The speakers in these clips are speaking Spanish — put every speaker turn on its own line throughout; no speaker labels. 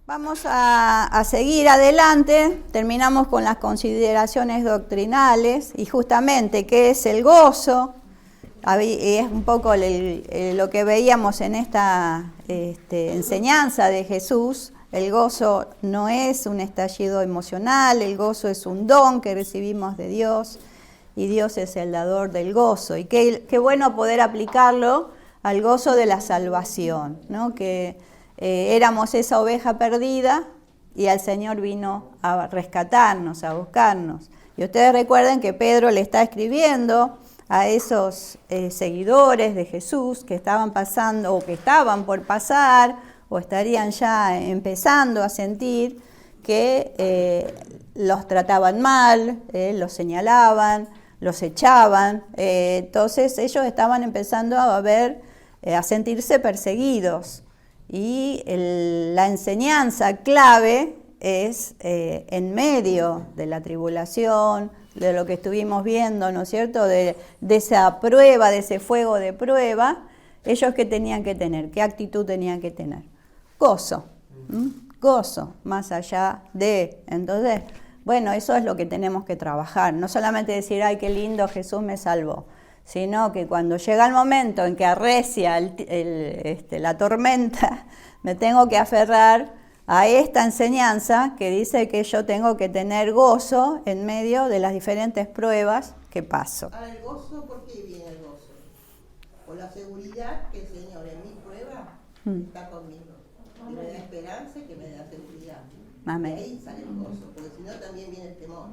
Vamos a seguir adelante, terminamos con las consideraciones doctrinales y justamente qué es el gozo, es un poco lo que veíamos en esta enseñanza de Jesús. El gozo no es un estallido emocional, el gozo es un don que recibimos de Dios y Dios es el dador del gozo. Y qué bueno poder aplicarlo al gozo de la salvación, ¿no? Que éramos esa oveja perdida y el Señor vino a rescatarnos, a buscarnos. Y ustedes recuerden que Pedro le está escribiendo a esos seguidores de Jesús que estaban pasando o que estaban por pasar o estarían ya empezando a sentir que los trataban mal, los señalaban, los echaban. Entonces ellos estaban empezando a sentirse perseguidos. Y la enseñanza clave es en medio de la tribulación, de lo que estuvimos viendo, ¿no es cierto?, de esa prueba, de ese fuego de prueba, ellos ¿qué tenían que tener? ¿Qué actitud tenían que tener? Gozo, gozo, más allá de. Entonces, bueno, eso es lo que tenemos que trabajar, no solamente decir, ay, qué lindo, Jesús me salvó, sino que cuando llega el momento en que arrecia la tormenta, me tengo que aferrar a esta enseñanza que dice que yo tengo que tener gozo en medio de las diferentes pruebas que paso.
Ahora el gozo, ¿por qué viene el gozo? Por la seguridad que el Señor en mi prueba está conmigo. Y me da esperanza y que me da seguridad.
Amén.
De ahí sale el gozo, porque si no también viene el temor.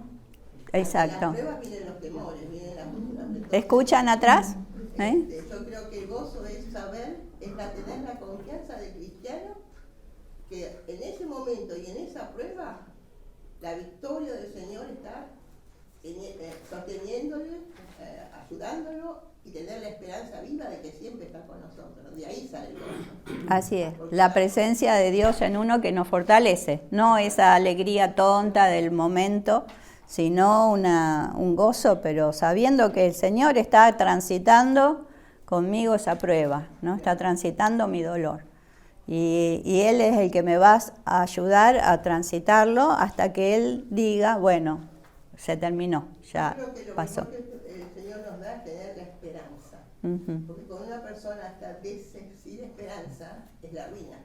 Exacto.
En las pruebas vienen los temores, vienen las dudas.
¿Escuchan atrás?
Yo creo que el gozo es saber, tener la confianza del cristiano, que en ese momento y en esa prueba, la victoria del Señor está sosteniéndole, ayudándolo y tener la esperanza viva de que siempre está con nosotros. De ahí sale el gozo.
Así es, la presencia de Dios en uno que nos fortalece, no esa alegría tonta del momento, sino un gozo, pero sabiendo que el Señor está transitando conmigo esa prueba, ¿no? Está transitando mi dolor. Y Él es el que me va a ayudar a transitarlo hasta que Él diga, bueno, se terminó, ya
creo que lo
pasó.
mejor que el Señor nos da es tener la esperanza. Porque cuando una persona está sin esperanza, es la ruina.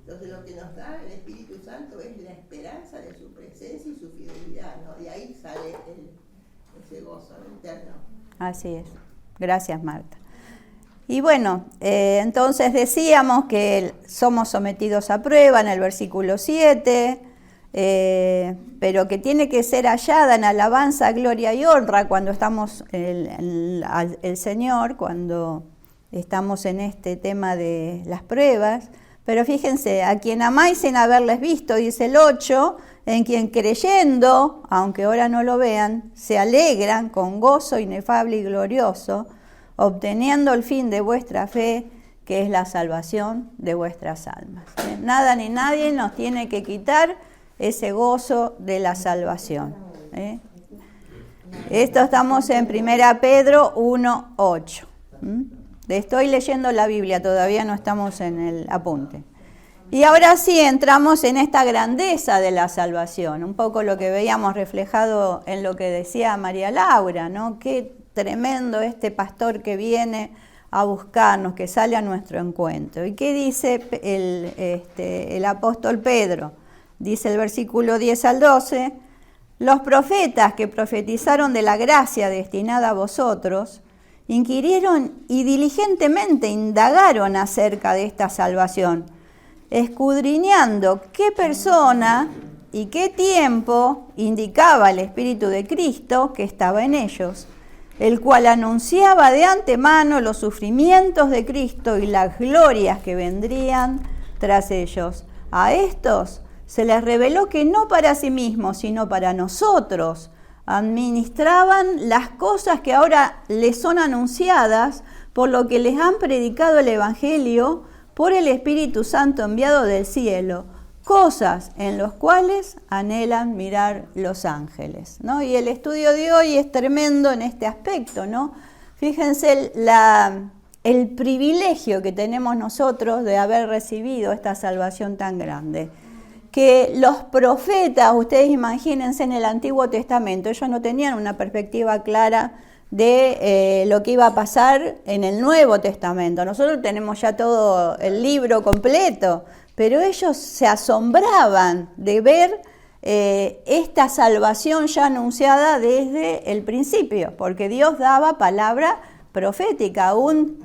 Entonces lo que nos da el Espíritu Santo es la esperanza de su presencia y su fidelidad, ¿no? De ahí sale ese gozo interno.
Así es. Gracias, Marta. Y bueno, entonces decíamos que somos sometidos a prueba en el versículo 7, pero que tiene que ser hallada en alabanza, gloria y honra cuando estamos el Señor, cuando estamos en este tema de las pruebas. Pero fíjense, a quien amáis sin haberles visto, dice el 8, en quien creyendo, aunque ahora no lo vean, se alegran con gozo inefable y glorioso, obteniendo el fin de vuestra fe, que es la salvación de vuestras almas. Nada ni nadie nos tiene que quitar ese gozo de la salvación. Esto estamos en 1 Pedro 1:8. Estoy leyendo la Biblia, todavía no estamos en el apunte. Y ahora sí entramos en esta grandeza de la salvación, un poco lo que veíamos reflejado en lo que decía María Laura, ¿no? Qué tremendo este pastor que viene a buscarnos, que sale a nuestro encuentro. ¿Y qué dice el apóstol Pedro? Dice el versículo 10 al 12, los profetas que profetizaron de la gracia destinada a vosotros, inquirieron y diligentemente indagaron acerca de esta salvación, escudriñando qué persona y qué tiempo indicaba el Espíritu de Cristo que estaba en ellos, el cual anunciaba de antemano los sufrimientos de Cristo y las glorias que vendrían tras ellos. A estos se les reveló que no para sí mismos, sino para nosotros, administraban las cosas que ahora les son anunciadas por lo que les han predicado el Evangelio por el Espíritu Santo enviado del cielo, cosas en las cuales anhelan mirar los ángeles, ¿no? Y el estudio de hoy es tremendo en este aspecto, ¿no? Fíjense el privilegio que tenemos nosotros de haber recibido esta salvación tan grande. que los profetas, ustedes imagínense en el Antiguo Testamento, ellos no tenían una perspectiva clara de lo que iba a pasar en el Nuevo Testamento. Nosotros tenemos ya todo el libro completo, pero ellos se asombraban de ver esta salvación ya anunciada desde el principio, porque Dios daba palabra profética, aún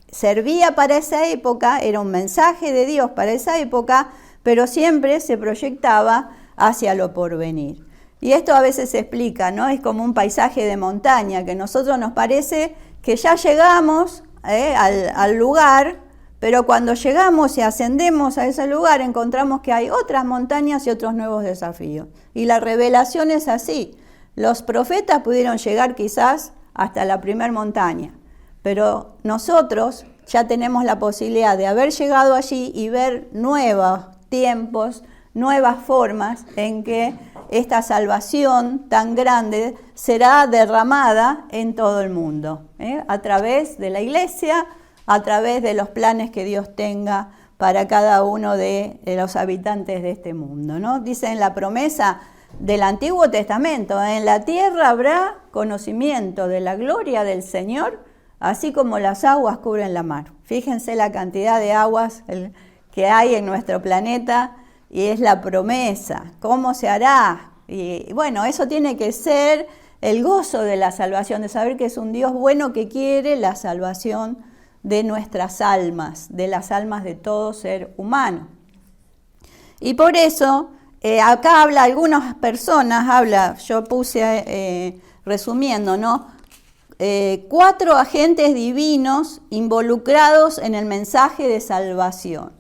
servía para esa época, era un mensaje de Dios para esa época, pero siempre se proyectaba hacia lo porvenir. Y esto a veces se explica, ¿no? Es como un paisaje de montaña, que a nosotros nos parece que ya llegamos al lugar, pero cuando llegamos y ascendemos a ese lugar encontramos que hay otras montañas y otros nuevos desafíos. Y la revelación es así. Los profetas pudieron llegar quizás hasta la primer montaña, pero nosotros ya tenemos la posibilidad de haber llegado allí y ver nuevos tiempos, nuevas formas en que esta salvación tan grande será derramada en todo el mundo, a través de la iglesia, a través de los planes que Dios tenga para cada uno de los habitantes de este mundo, ¿no? Dice en la promesa del Antiguo Testamento, en la tierra habrá conocimiento de la gloria del Señor, así como las aguas cubren la mar. Fíjense la cantidad de aguas que hay en nuestro planeta y es la promesa. ¿Cómo se hará? Y bueno, eso tiene que ser el gozo de la salvación, de saber que es un Dios bueno que quiere la salvación de nuestras almas, de las almas de todo ser humano. Y por eso, acá habla algunas personas, yo puse resumiendo, ¿no? 4 agentes divinos involucrados en el mensaje de salvación.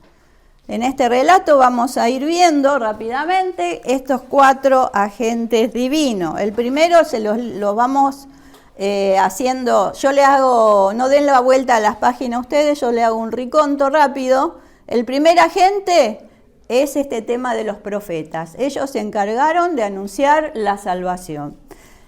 En este relato vamos a ir viendo rápidamente estos 4 agentes divinos. El primero se los vamos haciendo, yo le hago, no den la vuelta a las páginas ustedes, yo le hago un reconto rápido. El primer agente es este tema de los profetas. Ellos se encargaron de anunciar la salvación.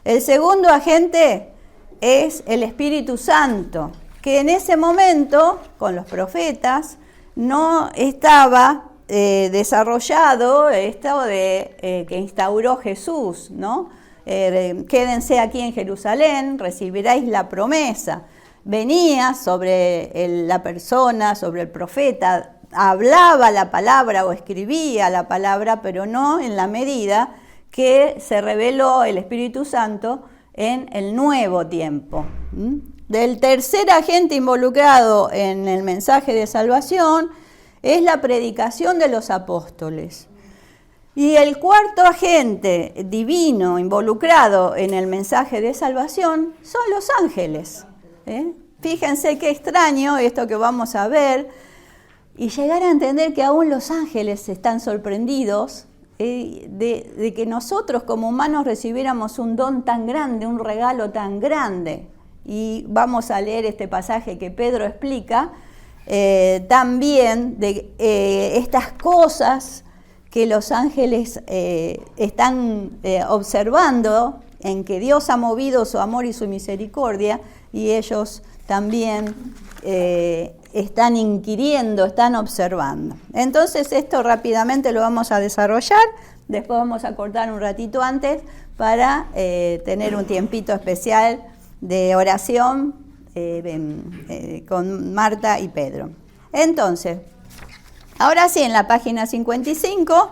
El segundo agente es el Espíritu Santo, que en ese momento, con los profetas, no estaba desarrollado esto de que instauró Jesús, ¿no? Quédense aquí en Jerusalén, recibiréis la promesa. Venía sobre la persona, sobre el profeta, hablaba la palabra o escribía la palabra, pero no en la medida que se reveló el Espíritu Santo en el nuevo tiempo. Del tercer agente involucrado en el mensaje de salvación es la predicación de los apóstoles. Y el cuarto agente divino involucrado en el mensaje de salvación son los ángeles. Fíjense qué extraño esto que vamos a ver y llegar a entender que aún los ángeles están sorprendidos de que nosotros como humanos recibiéramos un don tan grande, un regalo tan grande. Y vamos a leer este pasaje que Pedro explica también de estas cosas que los ángeles están observando, en que Dios ha movido su amor y su misericordia, y ellos también están inquiriendo, están observando. Entonces esto rápidamente lo vamos a desarrollar, después vamos a cortar un ratito antes para tener un tiempito especial de oración con Marta y Pedro. Entonces, ahora sí, en la página 55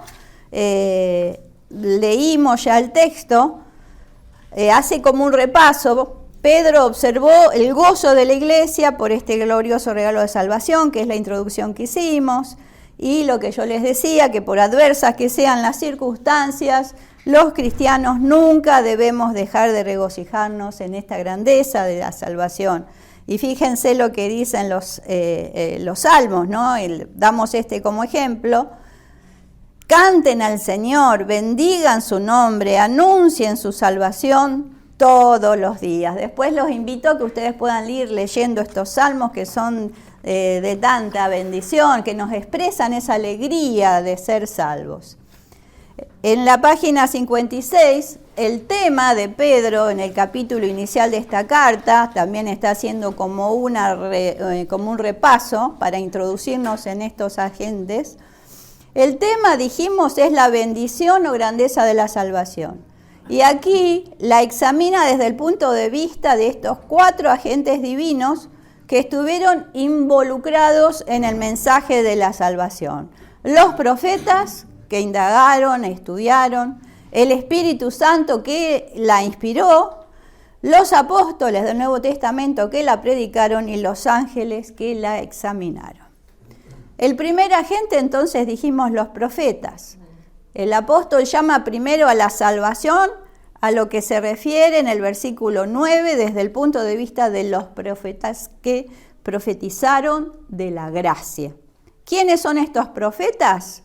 leímos ya el texto, hace como un repaso. Pedro observó el gozo de la iglesia por este glorioso regalo de salvación, que es la introducción que hicimos, y lo que yo les decía, que por adversas que sean las circunstancias, los cristianos nunca debemos dejar de regocijarnos en esta grandeza de la salvación. Y fíjense lo que dicen los salmos, ¿no? Damos este como ejemplo. Canten al Señor, bendigan su nombre, anuncien su salvación todos los días. Después los invito a que ustedes puedan ir leyendo estos salmos que son de tanta bendición, que nos expresan esa alegría de ser salvos. En la página 56, el tema de Pedro en el capítulo inicial de esta carta también está haciendo como un repaso para introducirnos en estos agentes. El tema, dijimos, es la bendición o grandeza de la salvación. Y aquí la examina desde el punto de vista de estos 4 agentes divinos que estuvieron involucrados en el mensaje de la salvación. Los profetas que indagaron, estudiaron, el Espíritu Santo que la inspiró, los apóstoles del Nuevo Testamento que la predicaron y los ángeles que la examinaron. El primer agente, entonces, dijimos los profetas. El apóstol llama primero a la salvación, a lo que se refiere en el versículo 9 desde el punto de vista de los profetas que profetizaron de la gracia. ¿Quiénes son estos profetas?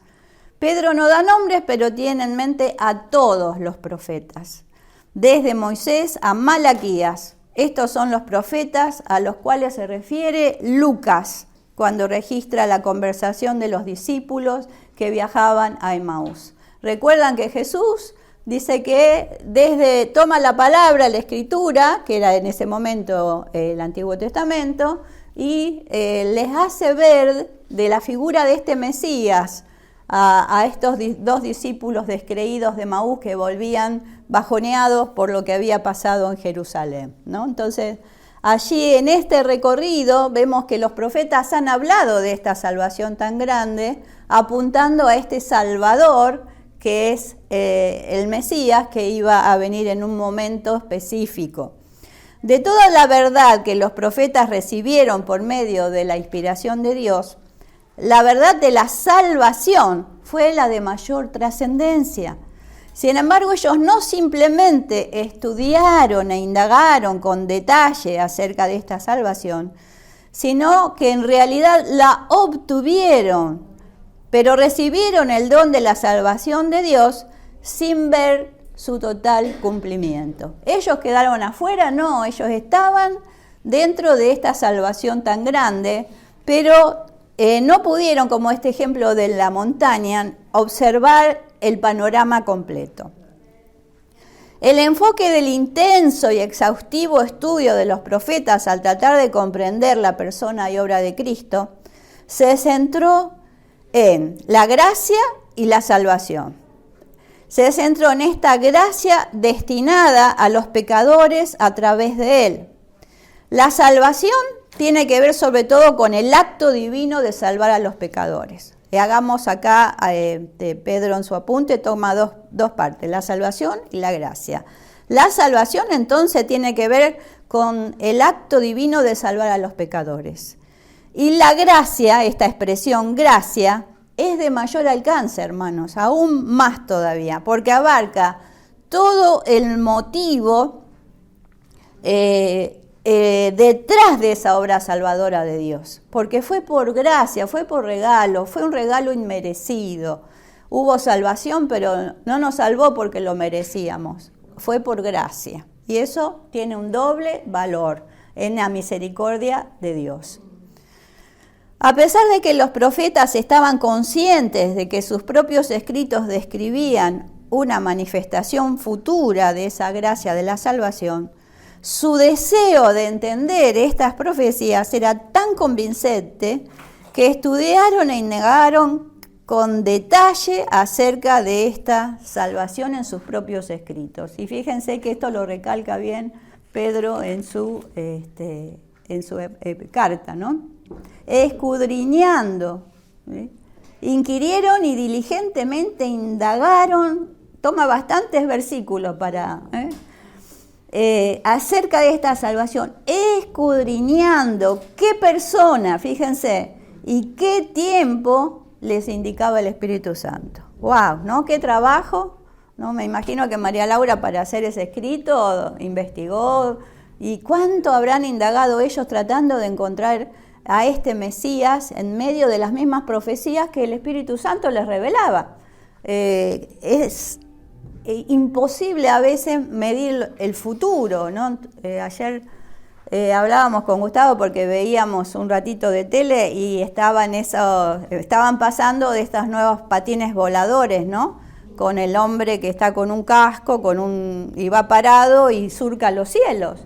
Pedro no da nombres, pero tiene en mente a todos los profetas, desde Moisés a Malaquías. Estos son los profetas a los cuales se refiere Lucas cuando registra la conversación de los discípulos que viajaban a Emaús. Recuerdan que Jesús dice que toma la palabra, la escritura, que era en ese momento el Antiguo Testamento, y les hace ver de la figura de este Mesías a estos 2 discípulos descreídos de Emaús que volvían bajoneados por lo que había pasado en Jerusalén, ¿no? Entonces, allí en este recorrido vemos que los profetas han hablado de esta salvación tan grande, apuntando a este Salvador que es el Mesías que iba a venir en un momento específico. De toda la verdad que los profetas recibieron por medio de la inspiración de Dios, la verdad de la salvación fue la de mayor trascendencia. Sin embargo, ellos no simplemente estudiaron e indagaron con detalle acerca de esta salvación, sino que en realidad la obtuvieron, pero recibieron el don de la salvación de Dios sin ver su total cumplimiento. ¿Ellos quedaron afuera? No, ellos estaban dentro de esta salvación tan grande, pero no pudieron, como este ejemplo de la montaña, observar el panorama completo. El enfoque del intenso y exhaustivo estudio de los profetas al tratar de comprender la persona y obra de Cristo se centró en la gracia y la salvación. Se centró en esta gracia destinada a los pecadores a través de él. La salvación tiene que ver sobre todo con el acto divino de salvar a los pecadores. Y hagamos acá, Pedro en su apunte toma dos partes, la salvación y la gracia. La salvación entonces tiene que ver con el acto divino de salvar a los pecadores. Y la gracia, esta expresión gracia, es de mayor alcance, hermanos, aún más todavía, porque abarca todo el motivo detrás de esa obra salvadora de Dios, porque fue por gracia, fue por regalo, fue un regalo inmerecido. Hubo salvación, pero no nos salvó porque lo merecíamos, fue por gracia. Y eso tiene un doble valor en la misericordia de Dios. A pesar de que los profetas estaban conscientes de que sus propios escritos describían una manifestación futura de esa gracia de la salvación, su deseo de entender estas profecías era tan convincente que estudiaron e indagaron con detalle acerca de esta salvación en sus propios escritos. Y fíjense que esto lo recalca bien Pedro en su carta, ¿no? Escudriñando, inquirieron y diligentemente indagaron, toma bastantes versículos para acerca de esta salvación, escudriñando qué persona, fíjense, y qué tiempo les indicaba el Espíritu Santo. ¡Wow! ¿No? ¡Qué trabajo! ¿No? Me imagino que María Laura para hacer ese escrito investigó, y cuánto habrán indagado ellos tratando de encontrar a este Mesías en medio de las mismas profecías que el Espíritu Santo les revelaba. Es imposible a veces medir el futuro, ¿no? Ayer hablábamos con Gustavo porque veíamos un ratito de tele y estaban pasando de estos nuevos patines voladores, ¿no? Con el hombre que está con un casco, y va parado y surca los cielos.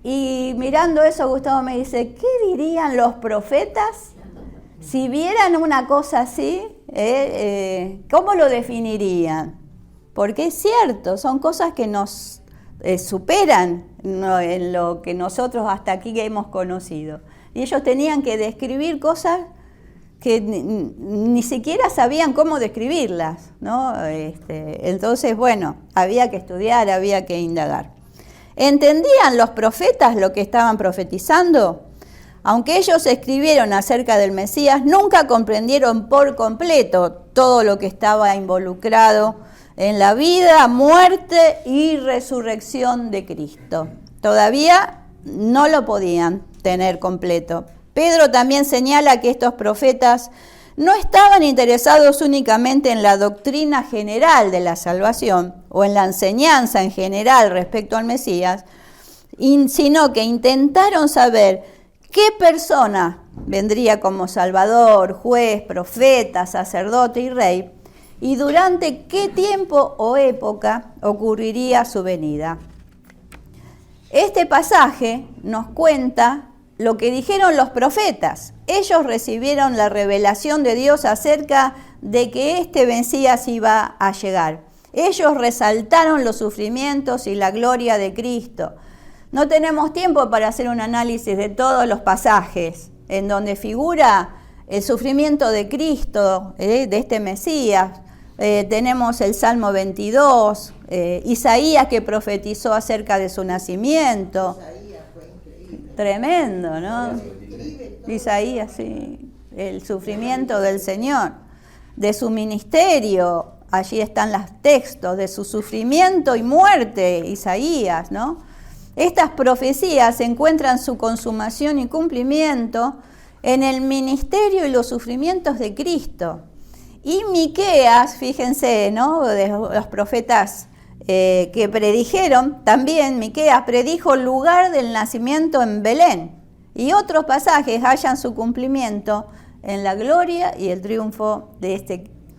Y mirando eso, Gustavo me dice, ¿qué dirían los profetas si vieran una cosa así ¿cómo lo definirían? Porque es cierto, son cosas que nos superan en lo que nosotros hasta aquí hemos conocido. Y ellos tenían que describir cosas que ni siquiera sabían cómo describirlas, ¿no? Entonces, bueno, había que estudiar, había que indagar. ¿Entendían los profetas lo que estaban profetizando? Aunque ellos escribieron acerca del Mesías, nunca comprendieron por completo todo lo que estaba involucrado en la vida, muerte y resurrección de Cristo. Todavía no lo podían tener completo. Pedro también señala que estos profetas no estaban interesados únicamente en la doctrina general de la salvación o en la enseñanza en general respecto al Mesías, sino que intentaron saber qué persona vendría como Salvador, juez, profeta, sacerdote y rey, y durante qué tiempo o época ocurriría su venida. Este pasaje nos cuenta lo que dijeron los profetas. Ellos recibieron la revelación de Dios acerca de que este Mesías iba a llegar. Ellos resaltaron los sufrimientos y la gloria de Cristo. No tenemos tiempo para hacer un análisis de todos los pasajes en donde figura el sufrimiento de Cristo, de este Mesías. Tenemos el Salmo 22, Isaías que profetizó acerca de su nacimiento.
Isaías fue increíble.
Tremendo, ¿no? Isaías, sí. El sufrimiento del Señor, de su ministerio, allí están los textos, de su sufrimiento y muerte, Isaías, ¿no? Estas profecías encuentran su consumación y cumplimiento en el ministerio y los sufrimientos de Cristo. Y Miqueas, fíjense, ¿no? De los profetas que predijeron, también Miqueas predijo el lugar del nacimiento en Belén. Y otros pasajes hallan su cumplimiento en la gloria y el triunfo de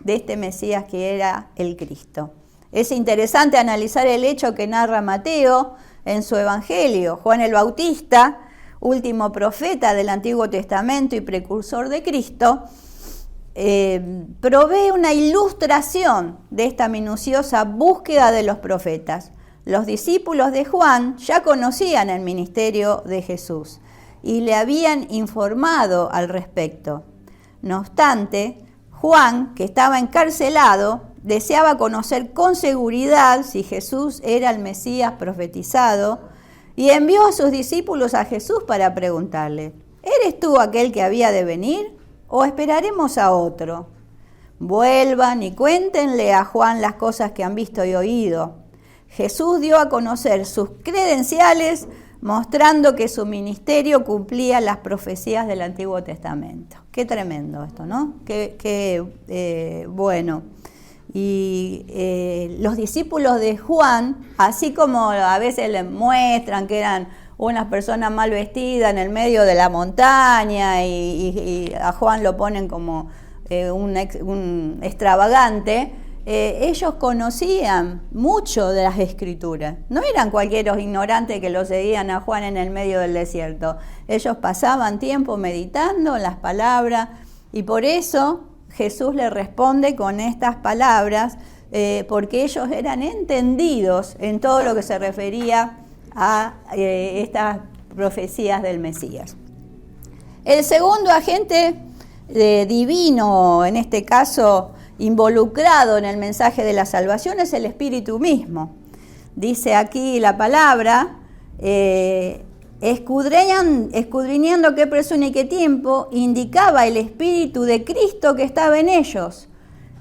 este Mesías que era el Cristo. Es interesante analizar el hecho que narra Mateo en su Evangelio. Juan el Bautista, último profeta del Antiguo Testamento y precursor de Cristo, provee una ilustración de esta minuciosa búsqueda de los profetas. Los discípulos de Juan ya conocían el ministerio de Jesús y le habían informado al respecto. No obstante, Juan, que estaba encarcelado, deseaba conocer con seguridad si Jesús era el Mesías profetizado y envió a sus discípulos a Jesús para preguntarle: ¿eres tú aquel que había de venir o esperaremos a otro? Vuelvan y cuéntenle a Juan las cosas que han visto y oído. Jesús dio a conocer sus credenciales, mostrando que su ministerio cumplía las profecías del Antiguo Testamento. Qué tremendo esto, ¿no? Qué bueno. Y los discípulos de Juan, así como a veces les muestran que eran unas personas mal vestidas en el medio de la montaña y a Juan lo ponen como un extravagante, ellos conocían mucho de las Escrituras. No eran cualquier ignorante que lo seguían a Juan en el medio del desierto. Ellos pasaban tiempo meditando en las palabras y por eso Jesús le responde con estas palabras, porque ellos eran entendidos en todo lo que se refería a estas profecías del Mesías. El segundo agente divino, en este caso involucrado en el mensaje de la salvación, es el Espíritu mismo. Dice aquí la palabra, escudriñando qué persona y qué tiempo, indicaba el Espíritu de Cristo que estaba en ellos,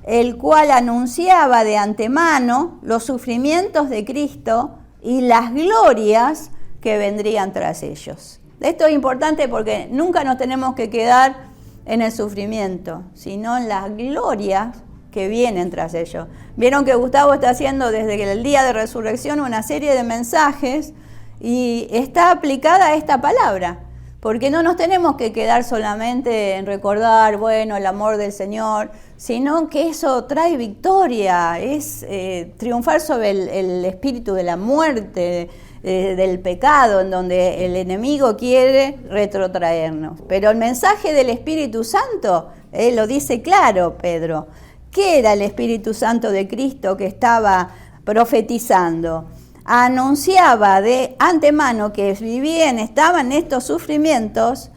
el cual anunciaba de antemano los sufrimientos de Cristo y las glorias que vendrían tras ellos. Esto es importante porque nunca nos tenemos que quedar en el sufrimiento, sino en las glorias que vienen tras ellos. Vieron que Gustavo está haciendo desde el día de resurrección una serie de mensajes y está aplicada a esta palabra, porque no nos tenemos que quedar solamente en recordar, bueno, el amor del Señor, sino que eso trae victoria, es triunfar sobre el espíritu de la muerte, del pecado, en donde el enemigo quiere retrotraernos. Pero el mensaje del Espíritu Santo, lo dice claro Pedro. ¿Qué era el Espíritu Santo de Cristo que estaba profetizando? Anunciaba de antemano que estaban estos sufrimientos,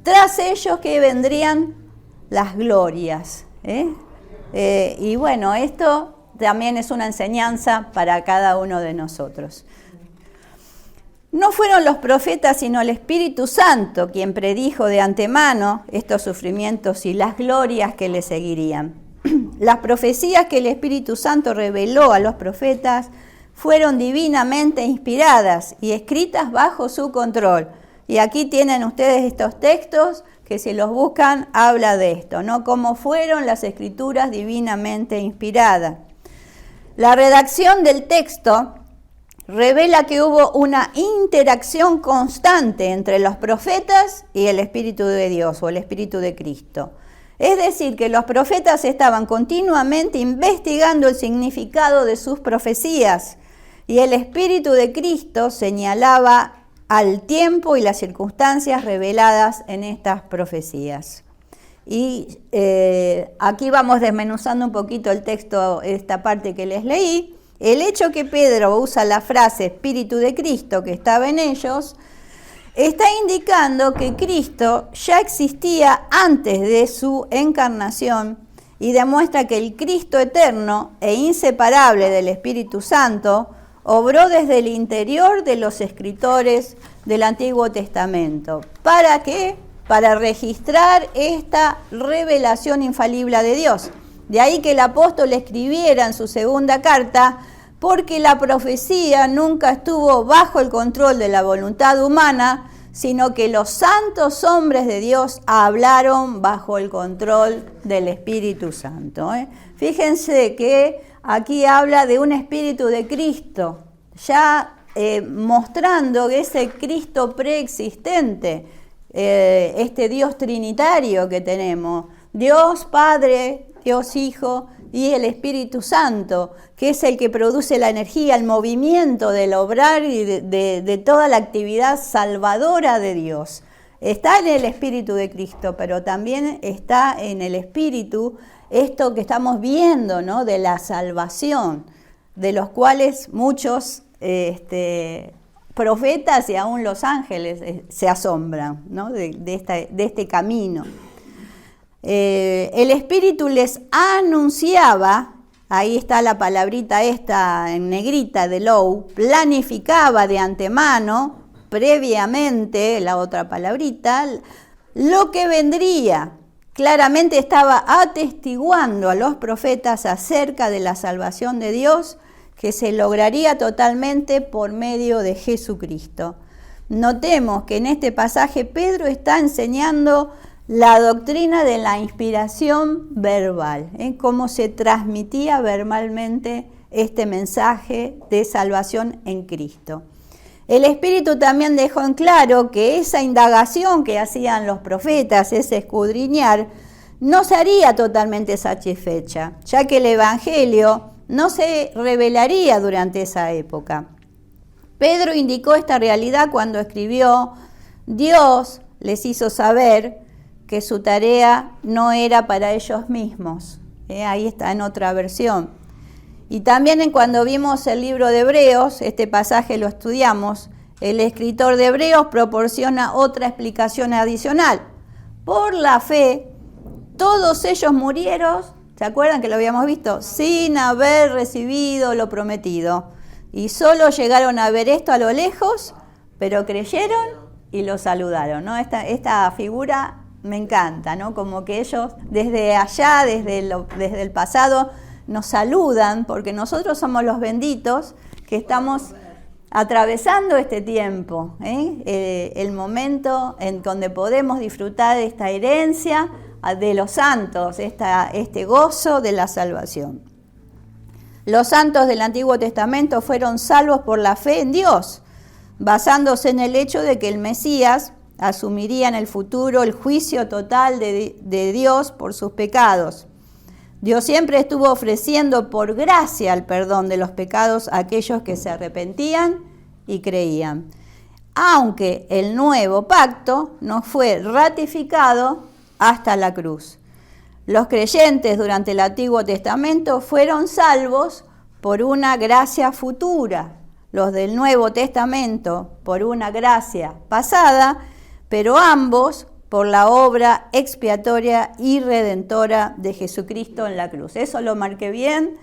tras ellos que vendrían las glorias. Y bueno, esto también es una enseñanza para cada uno de nosotros. No fueron los profetas, sino el Espíritu Santo quien predijo de antemano estos sufrimientos y las glorias que le seguirían. Las profecías que el Espíritu Santo reveló a los profetas fueron divinamente inspiradas y escritas bajo su control. Y aquí tienen ustedes estos textos que si los buscan habla de esto, ¿no? Cómo fueron las escrituras divinamente inspiradas. La redacción del texto revela que hubo una interacción constante entre los profetas y el Espíritu de Dios o el Espíritu de Cristo. Es decir, que los profetas estaban continuamente investigando el significado de sus profecías y el Espíritu de Cristo señalaba al tiempo y las circunstancias reveladas en estas profecías. Y aquí vamos desmenuzando un poquito el texto, esta parte que les leí. El hecho que Pedro usa la frase Espíritu de Cristo que estaba en ellos, está indicando que Cristo ya existía antes de su encarnación y demuestra que el Cristo eterno e inseparable del Espíritu Santo obró desde el interior de los escritores del Antiguo Testamento. ¿Para qué? Para registrar esta revelación infalible de Dios. De ahí que el apóstol escribiera en su segunda carta, porque la profecía nunca estuvo bajo el control de la voluntad humana, sino que los santos hombres de Dios hablaron bajo el control del Espíritu Santo. Fíjense que aquí habla de un Espíritu de Cristo, ya mostrando ese Cristo preexistente, este Dios trinitario que tenemos, Dios Padre, Dios Hijo y el Espíritu Santo, que es el que produce la energía, el movimiento del obrar y de toda la actividad salvadora de Dios. Está en el Espíritu de Cristo, pero también está en el Espíritu esto que estamos viendo, ¿no? De la salvación, de los cuales muchos profetas y aún los ángeles se asombran, ¿no? de este camino. El Espíritu les anunciaba, ahí está la palabrita esta en negrita de Low, planificaba de antemano, previamente, la otra palabrita, lo que vendría. Claramente estaba atestiguando a los profetas acerca de la salvación de Dios que se lograría totalmente por medio de Jesucristo. Notemos que en este pasaje Pedro está enseñando la doctrina de la inspiración verbal, cómo se transmitía verbalmente este mensaje de salvación en Cristo. El Espíritu también dejó en claro que esa indagación que hacían los profetas, ese escudriñar, no se haría totalmente satisfecha, ya que el Evangelio no se revelaría durante esa época. Pedro indicó esta realidad cuando escribió: Dios les hizo saber que su tarea no era para ellos mismos. Ahí está en otra versión. Y también cuando vimos el libro de Hebreos, este pasaje lo estudiamos, el escritor de Hebreos proporciona otra explicación adicional. Por la fe, todos ellos murieron, ¿se acuerdan que lo habíamos visto? Sin haber recibido lo prometido. Y solo llegaron a ver esto a lo lejos, pero creyeron y lo saludaron, ¿no? Esta figura me encanta, ¿no? Como que ellos desde allá, desde el pasado, nos saludan, porque nosotros somos los benditos que estamos atravesando este tiempo, el momento en donde podemos disfrutar de esta herencia de los santos, este gozo de la salvación. Los santos del Antiguo Testamento fueron salvos por la fe en Dios, basándose en el hecho de que el Mesías asumiría en el futuro el juicio total de Dios por sus pecados. Dios siempre estuvo ofreciendo por gracia el perdón de los pecados a aquellos que se arrepentían y creían. Aunque el nuevo pacto no fue ratificado hasta la cruz. Los creyentes durante el Antiguo Testamento fueron salvos por una gracia futura, los del Nuevo Testamento por una gracia pasada, pero ambos por la obra expiatoria y redentora de Jesucristo en la cruz. Eso lo marqué bien,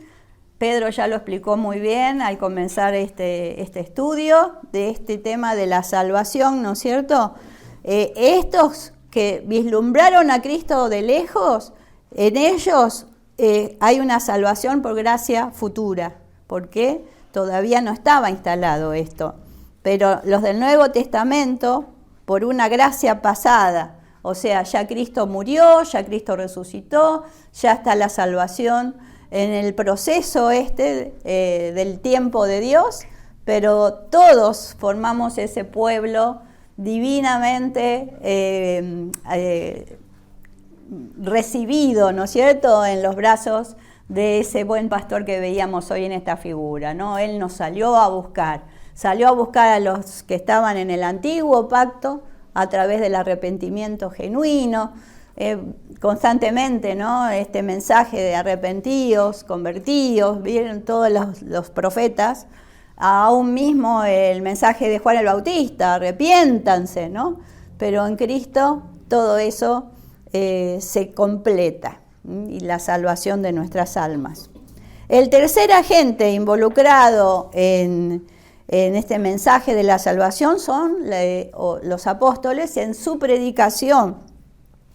Pedro ya lo explicó muy bien al comenzar este estudio de este tema de la salvación, ¿no es cierto? Estos que vislumbraron a Cristo de lejos, en ellos hay una salvación por gracia futura, porque todavía no estaba instalado esto. Pero los del Nuevo Testamento, por una gracia pasada, o sea, ya Cristo murió, ya Cristo resucitó, ya está la salvación en el proceso del tiempo de Dios, pero todos formamos ese pueblo divinamente recibido, ¿no es cierto?, en los brazos de ese buen pastor que veíamos hoy en esta figura, ¿no? Él nos salió a buscar a los que estaban en el antiguo pacto a través del arrepentimiento genuino, constantemente, ¿no? Este mensaje de arrepentíos, convertíos, vieron todos los profetas, aún mismo el mensaje de Juan el Bautista, arrepiéntanse, ¿no? Pero en Cristo todo eso se completa, y la salvación de nuestras almas. El tercer agente involucrado en este mensaje de la salvación son los apóstoles en su predicación.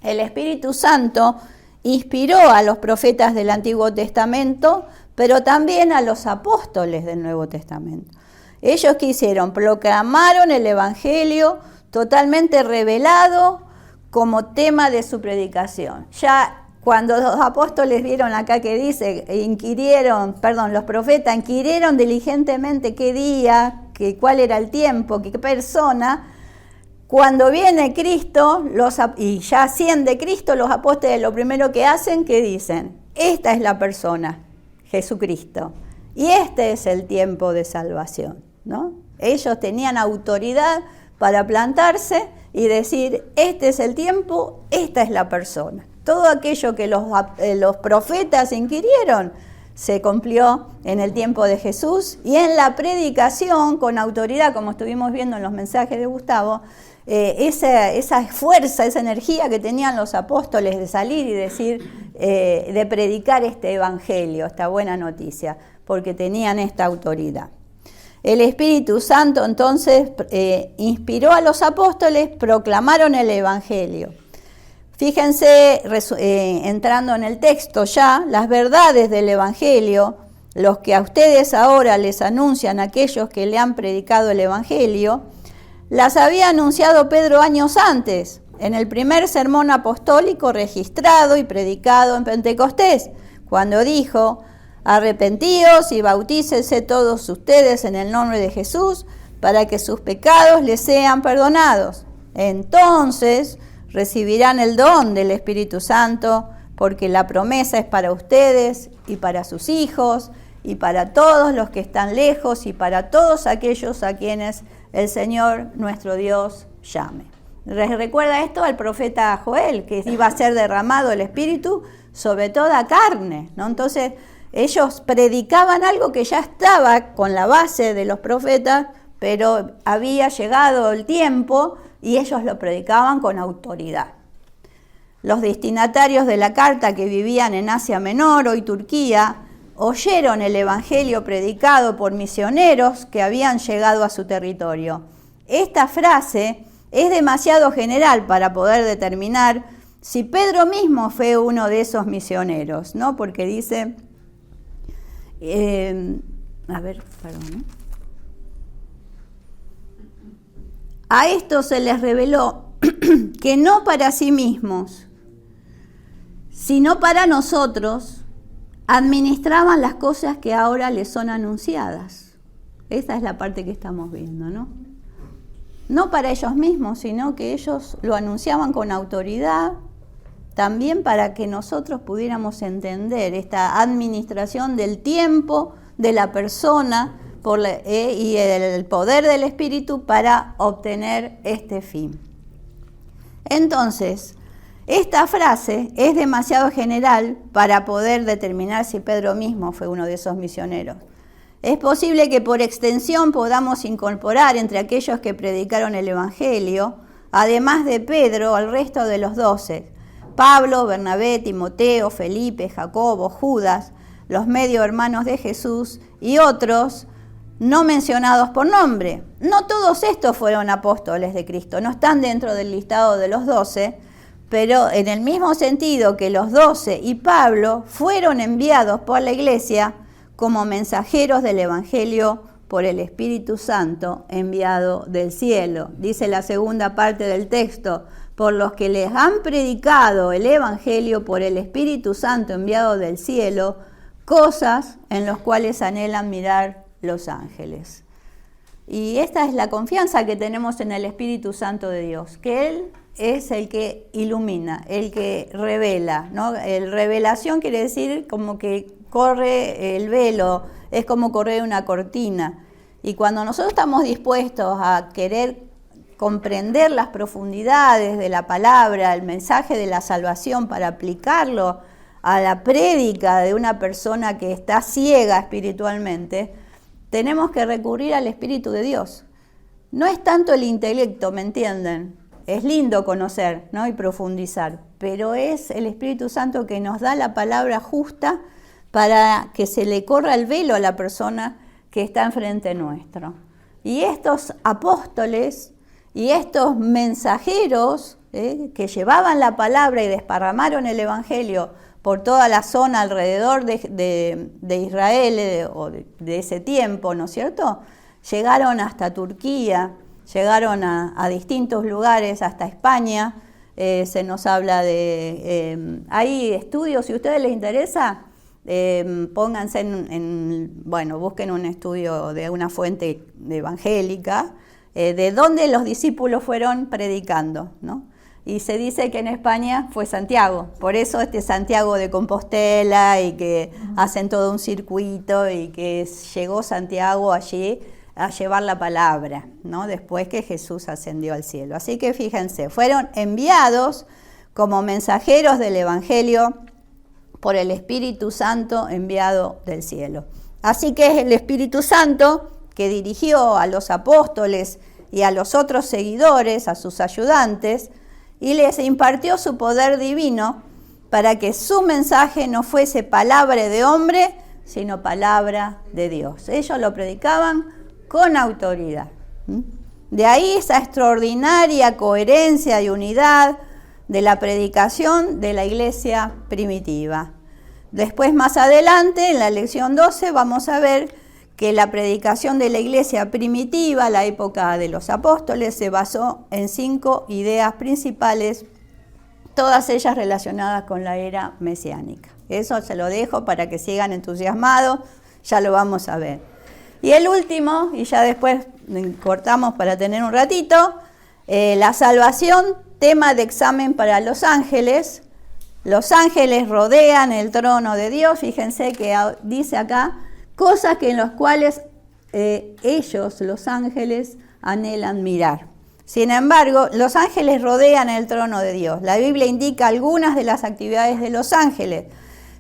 El Espíritu Santo inspiró a los profetas del Antiguo Testamento, pero también a los apóstoles del Nuevo Testamento. Ellos ¿qué hicieron? Proclamaron el Evangelio totalmente revelado como tema de su predicación. Ya cuando los apóstoles vieron acá que dice, los profetas inquirieron diligentemente qué día, cuál era el tiempo, qué persona. Cuando viene Cristo y ya asciende Cristo, los apóstoles lo primero que hacen, ¿qué dicen? Esta es la persona, Jesucristo. Y este es el tiempo de salvación, ¿no? Ellos tenían autoridad para plantarse y decir, este es el tiempo, esta es la persona. Todo aquello que los profetas inquirieron se cumplió en el tiempo de Jesús, y en la predicación con autoridad, como estuvimos viendo en los mensajes de Gustavo, esa fuerza, esa energía que tenían los apóstoles de salir y decir, de predicar este evangelio, esta buena noticia, porque tenían esta autoridad. El Espíritu Santo entonces inspiró a los apóstoles, proclamaron el evangelio. Fíjense, entrando en el texto ya, las verdades del Evangelio, los que a ustedes ahora les anuncian aquellos que le han predicado el Evangelio, las había anunciado Pedro años antes, en el primer sermón apostólico registrado y predicado en Pentecostés, cuando dijo, arrepentíos y bautícense todos ustedes en el nombre de Jesús, para que sus pecados les sean perdonados. Entonces recibirán el don del Espíritu Santo, porque la promesa es para ustedes y para sus hijos y para todos los que están lejos y para todos aquellos a quienes el Señor nuestro Dios llame. Les recuerda esto al profeta Joel, que iba a ser derramado el Espíritu sobre toda carne, ¿no? Entonces ellos predicaban algo que ya estaba con la base de los profetas, pero había llegado el tiempo y ellos lo predicaban con autoridad. Los destinatarios de la carta que vivían en Asia Menor, hoy Turquía, oyeron el evangelio predicado por misioneros que habían llegado a su territorio. Esta frase es demasiado general para poder determinar si Pedro mismo fue uno de esos misioneros, ¿no? Porque dice, a estos se les reveló que no para sí mismos, sino para nosotros, administraban las cosas que ahora les son anunciadas. Esa es la parte que estamos viendo, ¿no? No para ellos mismos, sino que ellos lo anunciaban con autoridad, también para que nosotros pudiéramos entender esta administración del tiempo, de la persona, y el poder del Espíritu para obtener este fin. Entonces, esta frase es demasiado general para poder determinar si Pedro mismo fue uno de esos misioneros. Es posible que por extensión podamos incorporar entre aquellos que predicaron el Evangelio, además de Pedro, al resto de los 12, Pablo, Bernabé, Timoteo, Felipe, Jacobo, Judas, los medio hermanos de Jesús y otros no mencionados por nombre. No todos estos fueron apóstoles de Cristo, no están dentro del listado de los 12, pero en el mismo sentido que los 12 y Pablo fueron enviados por la iglesia como mensajeros del Evangelio por el Espíritu Santo enviado del cielo. Dice la segunda parte del texto, por los que les han predicado el Evangelio por el Espíritu Santo enviado del cielo, cosas en las cuales anhelan mirar los ángeles. Y esta es la confianza que tenemos en el Espíritu Santo de Dios, que Él es el que ilumina, el que revela, ¿no? El revelación quiere decir como que corre el velo, es como correr una cortina. Y cuando nosotros estamos dispuestos a querer comprender las profundidades de la palabra, el mensaje de la salvación para aplicarlo a la prédica de una persona que está ciega espiritualmente, tenemos que recurrir al Espíritu de Dios. No es tanto el intelecto, ¿me entienden? Es lindo conocer, ¿no? Y profundizar, pero es el Espíritu Santo que nos da la palabra justa para que se le corra el velo a la persona que está enfrente nuestro. Y estos apóstoles y estos mensajeros que llevaban la palabra y desparramaron el Evangelio por toda la zona alrededor de Israel o de ese tiempo, ¿no es cierto? Llegaron hasta Turquía, llegaron a distintos lugares, hasta España. Se nos habla de... hay estudios, si a ustedes les interesa, pónganse busquen un estudio de una fuente evangélica, de dónde los discípulos fueron predicando, ¿no? Y se dice que en España fue Santiago, por eso Santiago de Compostela y que hacen todo un circuito y que llegó Santiago allí a llevar la palabra, ¿no? Después que Jesús ascendió al cielo. Así que fíjense, fueron enviados como mensajeros del Evangelio por el Espíritu Santo enviado del cielo. Así que es el Espíritu Santo que dirigió a los apóstoles y a los otros seguidores, a sus ayudantes, y les impartió su poder divino para que su mensaje no fuese palabra de hombre, sino palabra de Dios. Ellos lo predicaban con autoridad. De ahí esa extraordinaria coherencia y unidad de la predicación de la iglesia primitiva. Después, más adelante, en la lección 12, vamos a ver que la predicación de la iglesia primitiva, la época de los apóstoles, se basó en 5 ideas principales, todas ellas relacionadas con la era mesiánica. Eso se lo dejo para que sigan entusiasmados, ya lo vamos a ver. Y el último, y ya después cortamos para tener un ratito, la salvación, tema de examen para los ángeles. Los ángeles rodean el trono de Dios, fíjense que dice acá, cosas que en las cuales ellos, los ángeles, anhelan mirar. Sin embargo, los ángeles rodean el trono de Dios. La Biblia indica algunas de las actividades de los ángeles.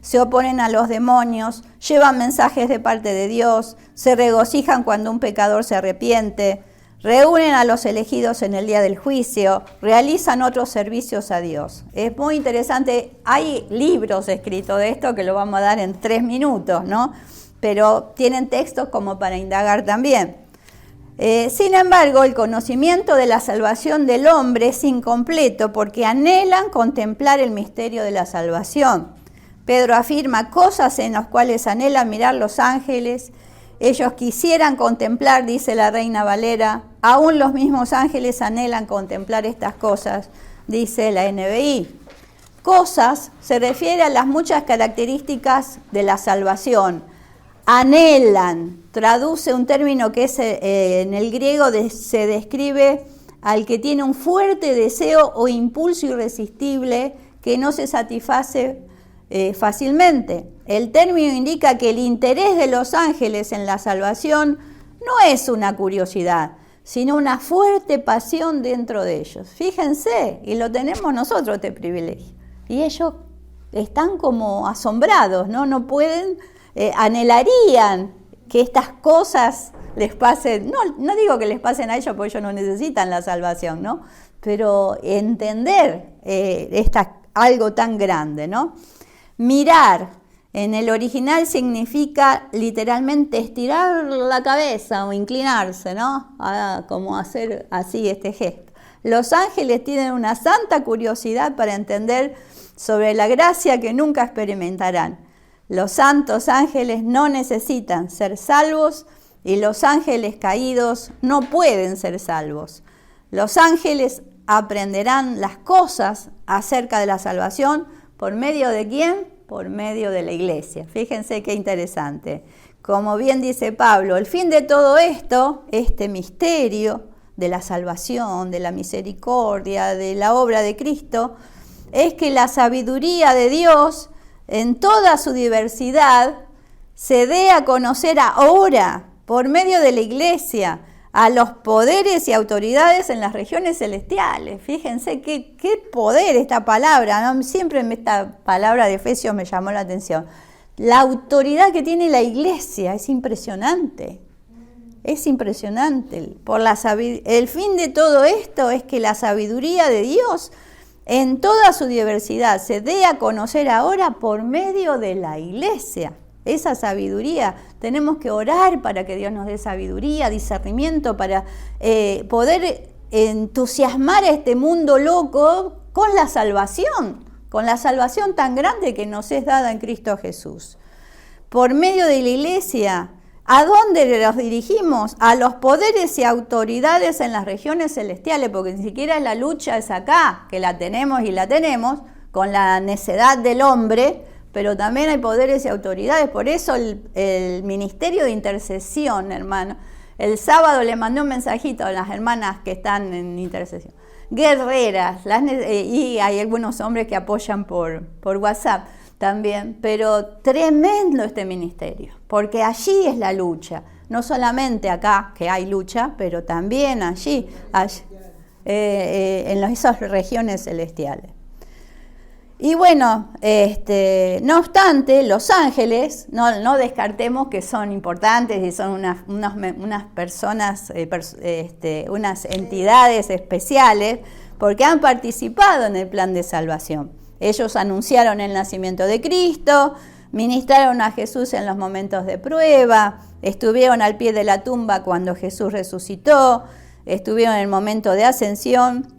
Se oponen a los demonios, llevan mensajes de parte de Dios, se regocijan cuando un pecador se arrepiente, reúnen a los elegidos en el día del juicio, realizan otros servicios a Dios. Es muy interesante, hay libros escritos de esto que lo vamos a dar en 3 minutos, ¿no? Pero tienen textos como para indagar también. Sin embargo, el conocimiento de la salvación del hombre es incompleto porque anhelan contemplar el misterio de la salvación. Pedro afirma cosas en las cuales anhelan mirar los ángeles. Ellos quisieran contemplar, dice la Reina Valera, aún los mismos ángeles anhelan contemplar estas cosas, dice la NBI. Cosas se refiere a las muchas características de la salvación. Anhelan, traduce un término que es en el griego se describe al que tiene un fuerte deseo o impulso irresistible que no se satisface fácilmente. El término indica que el interés de los ángeles en la salvación no es una curiosidad, sino una fuerte pasión dentro de ellos. Fíjense, y lo tenemos nosotros este privilegio. Y ellos están como asombrados, ¿no? No pueden, anhelarían que estas cosas les pasen, no digo que les pasen a ellos porque ellos no necesitan la salvación, ¿no? Pero entender algo tan grande, ¿no? Mirar en el original significa literalmente estirar la cabeza o inclinarse, ¿no? Como hacer así este gesto. Los ángeles tienen una santa curiosidad para entender sobre la gracia que nunca experimentarán. Los santos ángeles no necesitan ser salvos y los ángeles caídos no pueden ser salvos. Los ángeles aprenderán las cosas acerca de la salvación. ¿Por medio de quién? Por medio de la iglesia. Fíjense qué interesante. Como bien dice Pablo, el fin de todo esto, este misterio de la salvación, de la misericordia, de la obra de Cristo, es que la sabiduría de Dios en toda su diversidad se dé a conocer ahora por medio de la iglesia a los poderes y autoridades en las regiones celestiales. Fíjense qué poder esta palabra, ¿no? Siempre esta palabra de Efesios me llamó la atención. La autoridad que tiene la iglesia es impresionante. Es impresionante. El fin de todo esto es que la sabiduría de Dios en toda su diversidad se dé a conocer ahora por medio de la iglesia. Esa sabiduría, tenemos que orar para que Dios nos dé sabiduría, discernimiento, para poder entusiasmar a este mundo loco con la salvación tan grande que nos es dada en Cristo Jesús. Por medio de la iglesia, ¿a dónde los dirigimos? A los poderes y autoridades en las regiones celestiales, porque ni siquiera la lucha es acá, que la tenemos con la necedad del hombre, pero también hay poderes y autoridades. Por eso el ministerio de intercesión, hermano, el sábado le mandé un mensajito a las hermanas que están en intercesión. Guerreras, y hay algunos hombres que apoyan por WhatsApp también, pero tremendo este ministerio, porque allí es la lucha. No solamente acá, que hay lucha, pero también allí en esas regiones celestiales. Y bueno, no obstante, los ángeles, no descartemos que son importantes y son unas personas, unas entidades especiales, porque han participado en el plan de salvación. Ellos anunciaron el nacimiento de Cristo, ministraron a Jesús en los momentos de prueba, estuvieron al pie de la tumba cuando Jesús resucitó, estuvieron en el momento de ascensión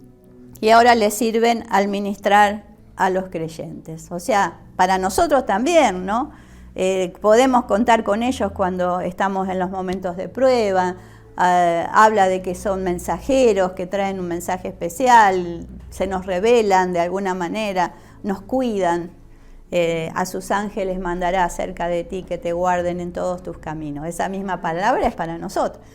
y ahora les sirven al ministrar a los creyentes. O sea, para nosotros también, ¿no? Podemos contar con ellos cuando estamos en los momentos de prueba. Habla de que son mensajeros, que traen un mensaje especial, se nos revelan de alguna manera, nos cuidan. A sus ángeles mandará acerca de ti que te guarden en todos tus caminos. Esa misma palabra es para nosotros.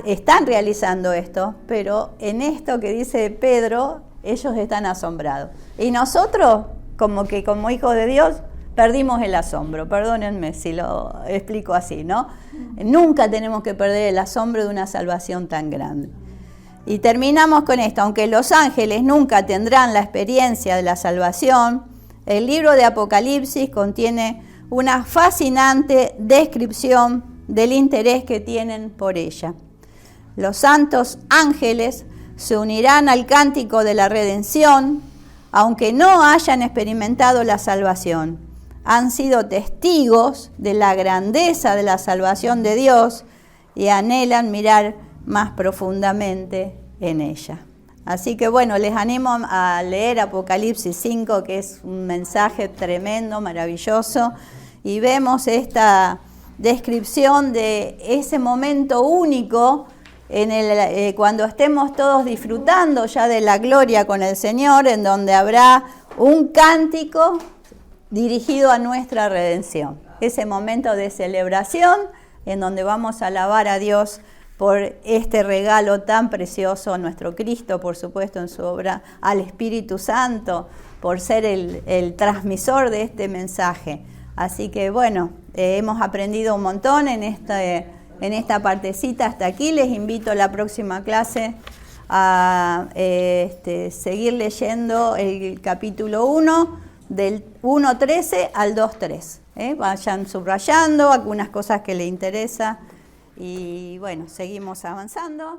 Están realizando esto, pero en esto que dice Pedro, ellos están asombrados. Y nosotros, como hijos de Dios, perdimos el asombro. Perdónenme si lo explico así, ¿no? Nunca tenemos que perder el asombro de una salvación tan grande. Y terminamos con esto. Aunque los ángeles nunca tendrán la experiencia de la salvación, el libro de Apocalipsis contiene una fascinante descripción del interés que tienen por ella. Los santos ángeles se unirán al cántico de la redención, aunque no hayan experimentado la salvación. Han sido testigos de la grandeza de la salvación de Dios y anhelan mirar más profundamente en ella. Así que bueno, les animo a leer Apocalipsis 5, que es un mensaje tremendo, maravilloso, y vemos esta descripción de ese momento único cuando estemos todos disfrutando ya de la gloria con el Señor, en donde habrá un cántico dirigido a nuestra redención. Ese momento de celebración en donde vamos a alabar a Dios por este regalo tan precioso, a nuestro Cristo, por supuesto, en su obra, al Espíritu Santo, por ser el transmisor de este mensaje. Así que bueno, hemos aprendido un montón en en esta partecita hasta aquí. Les invito a la próxima clase a seguir leyendo el capítulo 1, del 1.13 al 2.3. Vayan subrayando algunas cosas que les interesan y bueno, seguimos avanzando.